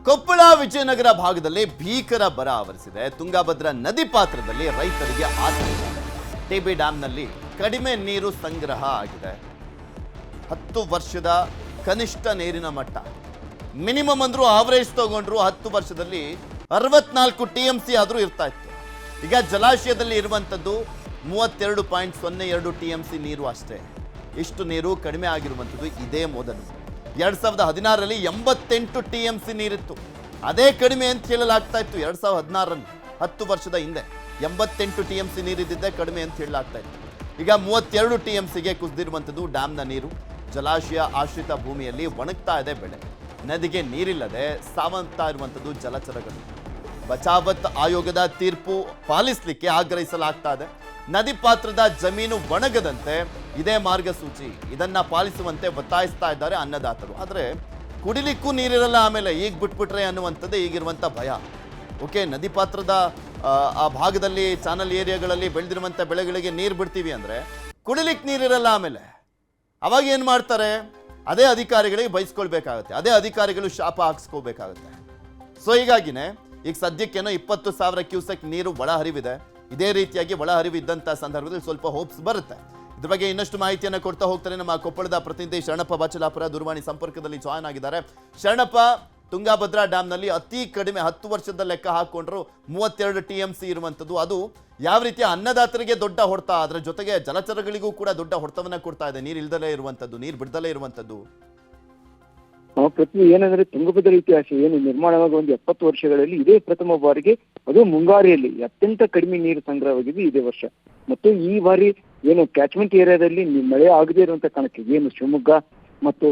ಕೊಪ್ಪಳ ವಿಜಯನಗರ ಭಾಗದಲ್ಲಿ ಭೀಕರ ಬರ ಆವರಿಸಿದೆ. ತುಂಗಭದ್ರಾ ನದಿ ಪಾತ್ರದಲ್ಲಿ ರೈತರಿಗೆ ಆತಂಕ. ಟಿಬಿ ಡ್ಯಾಂನಲ್ಲಿ ಕಡಿಮೆ ನೀರು ಸಂಗ್ರಹ ಆಗಿದೆ. 10 ವರ್ಷದ ಕನಿಷ್ಠ ನೀರಿನ ಮಟ್ಟ ಮಿನಿಮಮ್ ಅಂದ್ರೂ ಆವರೇಜ್ ತಗೊಂಡ್ರು 10 ವರ್ಷದಲ್ಲಿ 64 TMC ಆದರೂ ಇರ್ತಾ ಇತ್ತು. ಈಗ ಜಲಾಶಯದಲ್ಲಿ ಇರುವಂಥದ್ದು 32.02 TMC ನೀರು ಅಷ್ಟೇ. ಇಷ್ಟು ನೀರು ಕಡಿಮೆ ಆಗಿರುವಂಥದ್ದು ಇದೇ ಮೊದಲು. 2016ರಲ್ಲಿ 88 TMC ನೀರಿತ್ತು. ಅದೇ ಕಡಿಮೆ ಅಂತ ಹೇಳಲಾಗ್ತಾ ಇತ್ತು 2016ರಲ್ಲಿ, 10 ವರ್ಷದ ಹಿಂದೆ 88 TMC ನೀರಿದ್ದಿದ್ದೇ ಕಡಿಮೆ ಅಂತ ಹೇಳಲಾಗ್ತಾ ಇತ್ತು. ಈಗ 32 TMCಗೆ ಕುಸಿದಿರುವಂಥದ್ದು ಡ್ಯಾಮ್ನ ನೀರು. ಜಲಾಶಯ ಆಶ್ರಿತ ಭೂಮಿಯಲ್ಲಿ ಒಣಗ್ತಾ ಇದೆ ಬೆಳೆ. ನದಿಗೆ ನೀರಿಲ್ಲದೆ ಸಾವಂತಾ ಇರುವಂಥದ್ದು ಜಲಚರಗಳು. ಬಚಾವತ್ ಆಯೋಗದ ತೀರ್ಪು ಪಾಲಿಸಲಿಕ್ಕೆ ಆಗ್ರಹಿಸಲಾಗ್ತಾ ಇದೆ. ನದಿ ಪಾತ್ರದ ಜಮೀನು ಒಣಗದಂತೆ ಇದೇ ಮಾರ್ಗಸೂಚಿ, ಇದನ್ನ ಪಾಲಿಸುವಂತೆ ಒತ್ತಾಯಿಸ್ತಾ ಇದ್ದಾರೆ ಅನ್ನದಾತರು. ಆದರೆ ಕುಡಿಲಿಕ್ಕೂ ನೀರಿರಲ್ಲ, ಆಮೇಲೆ ಈಗ ಬಿಟ್ಬಿಟ್ರೆ ಅನ್ನುವಂಥದ್ದೇ ಈಗಿರುವಂಥ ಭಯ. ಓಕೆ, ನದಿ ಪಾತ್ರದ ಆ ಭಾಗದಲ್ಲಿ ಚಾನಲ್ ಏರಿಯಾಗಳಲ್ಲಿ ಬೆಳೆದಿರುವಂಥ ಬೆಳೆಗಳಿಗೆ ನೀರು ಬಿಡ್ತೀವಿ ಅಂದರೆ ಕುಡಿಲಿಕ್ಕೆ ನೀರಿರಲ್ಲ. ಆಮೇಲೆ ಅವಾಗ ಏನು ಮಾಡ್ತಾರೆ? ಅದೇ ಅಧಿಕಾರಿಗಳಿಗೆ ಬಯಸ್ಕೊಳ್ಬೇಕಾಗತ್ತೆ, ಅದೇ ಅಧಿಕಾರಿಗಳು ಶಾಪ ಹಾಕ್ಸ್ಕೋಬೇಕಾಗತ್ತೆ. ಸೊ ಹೀಗಾಗಿನೇ ಈಗ ಸದ್ಯಕ್ಕೇನೋ 20,000 ಕ್ಯೂಸೆಕ್ ನೀರು ಒಳಹರಿವಿದೆ. ಇದೇ ರೀತಿಯಾಗಿ ಒಳಹರಿವು ಇದ್ದಂಥ ಸಂದರ್ಭದಲ್ಲಿ ಸ್ವಲ್ಪ ಹೋಪ್ಸ್ ಬರುತ್ತೆ. ಇದ್ರ ಬಗ್ಗೆ ಇನ್ನಷ್ಟು ಮಾಹಿತಿಯನ್ನು ಕೊಡ್ತಾ ಹೋಗ್ತಾರೆ ನಮ್ಮ ಕೊಪ್ಪಳದ ಪ್ರತಿನಿಧಿ ಶರಣಪ್ಪ ಬಾಚಲಾಪುರ ದೂರವಾಣಿ ಸಂಪರ್ಕದಲ್ಲಿ ಜಾಯ್ನ್ ಆಗಿದ್ದಾರೆ. ಶರಣಪ್ಪ, ತುಂಗಭದ್ರಾ ಡ್ಯಾಮ್ನಲ್ಲಿ ಅತಿ ಕಡಿಮೆ 10 ವರ್ಷದ ಲೆಕ್ಕ ಹಾಕೊಂಡ್ರು 32 TMC ಇರುವಂಥದ್ದು. ಅದು ಯಾವ ರೀತಿಯ ಅನ್ನದಾತರಿಗೆ ದೊಡ್ಡ ಹೊಡೆತ, ಅದರ ಜೊತೆಗೆ ಜಲಚರಗಳಿಗೂ ಕೂಡ ದೊಡ್ಡ ಹೊಡೆತವನ್ನ ಕೊಡ್ತಾ ಇದೆ. ನೀರು ಇಲ್ದಲೇ ಇರುವಂಥದ್ದು, ನೀರು ಬಿಡ್ದಲೇ ಇರುವಂಥದ್ದು. ಪ್ರತಿ ಏನಂದ್ರೆ ತುಂಗಭದ್ರಾ ಇತಿಹಾಸ ಏನು ನಿರ್ಮಾಣವಾಗ ಒಂದು 70 ವರ್ಷಗಳಲ್ಲಿ ಇದೇ ಪ್ರಥಮ ಬಾರಿಗೆ, ಅದು ಮುಂಗಾರಿಯಲ್ಲಿ ಅತ್ಯಂತ ಕಡಿಮೆ ನೀರು ಸಂಗ್ರಹವಾಗಿದೆ ಇದೇ ವರ್ಷ. ಮತ್ತು ಈ ಬಾರಿ ಏನು ಕ್ಯಾಚ್ಮೆಂಟ್ ಏರಿಯಾದಲ್ಲಿ ಮಳೆ ಆಗದೇ ಇರುವಂತ ಕಾರಣಕ್ಕೆ, ಏನು ಶಿವಮೊಗ್ಗ ಮತ್ತು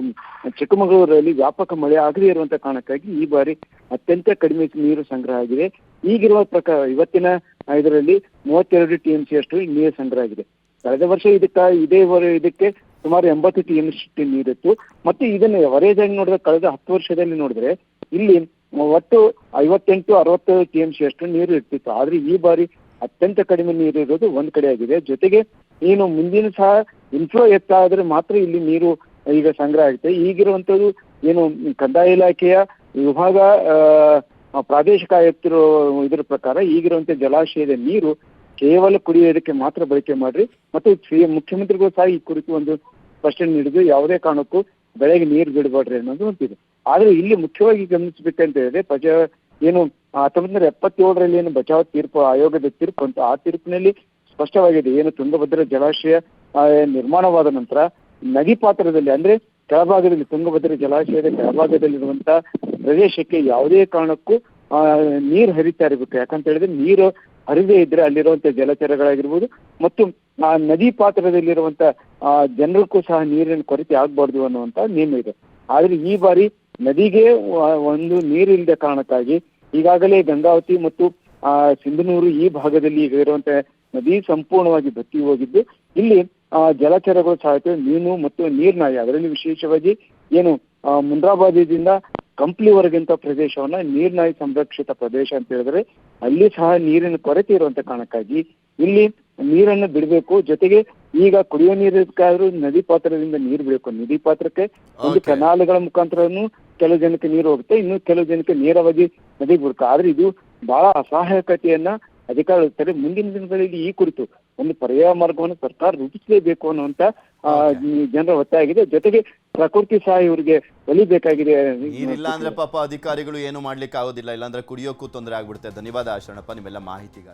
ಚಿಕ್ಕಮಗಳೂರಲ್ಲಿ ವ್ಯಾಪಕ ಮಳೆ ಆಗದೇ ಇರುವಂತ ಕಾರಣಕ್ಕಾಗಿ ಈ ಬಾರಿ ಅತ್ಯಂತ ಕಡಿಮೆ ನೀರು ಸಂಗ್ರಹ ಆಗಿದೆ. ಈಗಿರುವ ಪ್ರಕಾರ ಇವತ್ತಿನ ಇದರಲ್ಲಿ 32 TMC ಅಷ್ಟು ನೀರು ಸಂಗ್ರಹ ಆಗಿದೆ. ಕಳೆದ ವರ್ಷ ಇದಕ್ಕೆ ಸುಮಾರು 80 TMC ನೀರಿತ್ತು. ಮತ್ತೆ ಇದನ್ನ ಅವರೇಜ್ ಆಗಿ ನೋಡಿದ್ರೆ ಕಳೆದ 10 ವರ್ಷದಲ್ಲಿ ನೋಡಿದ್ರೆ ಇಲ್ಲಿ ಒಟ್ಟು 58-60 TMC ಅಷ್ಟು ನೀರು ಇರ್ತಿತ್ತು. ಆದ್ರೆ ಈ ಬಾರಿ ಅತ್ಯಂತ ಕಡಿಮೆ ನೀರು ಇರೋದು ಒಂದ್ ಕಡೆ ಆಗಿದೆ. ಜೊತೆಗೆ ಏನು ಮುಂದಿನ ಸಹ ಇನ್ಫ್ಲೋ ಹೆಚ್ಚಾದ್ರೆ ಮಾತ್ರ ಇಲ್ಲಿ ನೀರು ಈಗ ಸಂಗ್ರಹ ಆಗುತ್ತೆ. ಈಗಿರುವಂತದ್ದು ಏನು ಕಂದಾಯ ಇಲಾಖೆಯ ವಿಭಾಗ ಪ್ರಾದೇಶಿಕ ಆಯುಕ್ತರು ಇದರ ಪ್ರಕಾರ ಈಗಿರುವಂತ ಜಲಾಶಯದ ನೀರು ಕೇವಲ ಕುಡಿಯೋದಕ್ಕೆ ಮಾತ್ರ ಬಳಕೆ ಮಾಡ್ರಿ, ಮತ್ತು ಮುಖ್ಯಮಂತ್ರಿಗಳು ಸಹ ಈ ಕುರಿತು ಒಂದು ಸ್ಪಷ್ಟನೆ ನೀಡಿದ್ದು ಯಾವುದೇ ಕಾರಣಕ್ಕೂ ಬೆಳೆಗೆ ನೀರು ಬಿಡಬೇಡ್ರಿ ಅನ್ನೋದು ಅಂತಿದೆ. ಆದ್ರೆ ಇಲ್ಲಿ ಮುಖ್ಯವಾಗಿ ಗಮನಿಸಬೇಕಂತ ಹೇಳಿದ್ರೆ ಏನು 1977ರಲ್ಲಿ ಏನು ಬಚಾವ್ ತೀರ್ಪು ಆಯೋಗದ ತೀರ್ಪು ಅಂತ, ಆ ತೀರ್ಪಿನಲ್ಲಿ ಸ್ಪಷ್ಟವಾಗಿದೆ. ಏನು ತುಂಗಭದ್ರಾ ಜಲಾಶಯ ನಿರ್ಮಾಣವಾದ ನಂತರ ನದಿ ಪಾತ್ರದಲ್ಲಿ ಅಂದ್ರೆ ಕೆಳಭಾಗದಲ್ಲಿ, ತುಂಗಭದ್ರಾ ಜಲಾಶಯದ ಕೆಳಭಾಗದಲ್ಲಿರುವಂತ ಪ್ರದೇಶಕ್ಕೆ ಯಾವುದೇ ಕಾರಣಕ್ಕೂ ನೀರು ಹರಿತಾ ಇರಬೇಕು. ಯಾಕಂತ ಹೇಳಿದ್ರೆ ನೀರು ಹರಿದೇ ಇದ್ರೆ ಅಲ್ಲಿರುವಂತ ಜಲಚರಗಳಾಗಿರ್ಬೋದು ಮತ್ತು ಆ ನದಿ ಪಾತ್ರದಲ್ಲಿರುವಂತ ಜನರಿಗೂ ಸಹ ನೀರಿನ ಕೊರತೆ ಆಗ್ಬಾರ್ದು ಅನ್ನುವಂತ ನಿಯಮ ಇದೆ. ಆದ್ರೆ ಈ ಬಾರಿ ನದಿಗೆ ಒಂದು ನೀರಿಲ್ಲದ ಕಾರಣಕ್ಕಾಗಿ ಈಗಾಗಲೇ ಗಂಗಾವತಿ ಮತ್ತು ಸಿಂಧನೂರು ಈ ಭಾಗದಲ್ಲಿ ಈಗ ಇರುವಂತ ನದಿ ಸಂಪೂರ್ಣವಾಗಿ ಬತ್ತಿ ಹೋಗಿದ್ದು, ಇಲ್ಲಿ ಜಲಚರಗಳು ಸಹ ಮೀನು ಮತ್ತು ನೀರ್ನಾಯಿ, ಅದರಲ್ಲಿ ವಿಶೇಷವಾಗಿ ಏನು ಮುಂಡ್ರಾಬಾದ್ದಿಂದ ಕಂಪ್ಲಿವರೆಗಿಂತ ಪ್ರದೇಶವನ್ನ ನೀರ್ನಾಯಿ ಸಂರಕ್ಷಿತ ಪ್ರದೇಶ ಅಂತ ಹೇಳಿದ್ರೆ ಅಲ್ಲಿ ಸಹ ನೀರಿನ ಕೊರತೆ ಇರುವಂತ ಕಾರಣಕ್ಕಾಗಿ ಇಲ್ಲಿ ನೀರನ್ನು ಬಿಡಬೇಕು. ಜೊತೆಗೆ ಈಗ ಕುಡಿಯೋ ನೀರಿಗಾದ್ರೂ ನದಿ ಪಾತ್ರದಿಂದ ನೀರು ಬಿಡಬೇಕು. ನದಿ ಪಾತ್ರಕ್ಕೆ ಒಂದು ಕೆನಾಲ್ಗಳ ಮುಖಾಂತರನು ಕೆಲವು ಜನಕ್ಕೆ ನೀರು ಹೋಗುತ್ತೆ, ಇನ್ನು ಕೆಲವು ಜನಕ್ಕೆ ನೇರವಾಗಿ ನದಿಗೆ ಬಿಡುತ್ತೆ. ಆದ್ರೆ ಇದು ಬಹಳ ಅಸಹಾಯಕತೆಯನ್ನ ಅಧಿಕಾರಿಗಳು ಇರ್ತಾರೆ. ಮುಂದಿನ ದಿನಗಳಲ್ಲಿ ಈ ಕುರಿತು ಒಂದು ಪರ್ಯಾಯ ಮಾರ್ಗವನ್ನು ಸರ್ಕಾರ ರೂಪಿಸಲೇಬೇಕು ಅನ್ನುವಂತ ಜನರ ಒತ್ತಾಯ ಆಗಿದೆ. ಜೊತೆಗೆ ಪ್ರಕೃತಿ ಸಹ ಇವರಿಗೆ ಒಲಿಬೇಕಾಗಿದೆ. ನೀರಿಲ್ಲ ಅಂದ್ರೆ ಪಾಪ ಅಧಿಕಾರಿಗಳು ಏನು ಮಾಡ್ಲಿಕ್ಕೆ ಆಗೋದಿಲ್ಲ, ಇಲ್ಲಾಂದ್ರೆ ಕುಡಿಯೋಕ್ಕೂ ತೊಂದರೆ ಆಗ್ಬಿಡುತ್ತೆ. ಧನ್ಯವಾದ ಶರಣಪ್ಪ ನಿಮ್ಮೆಲ್ಲ ಮಾಹಿತಿಗಾಗಿ.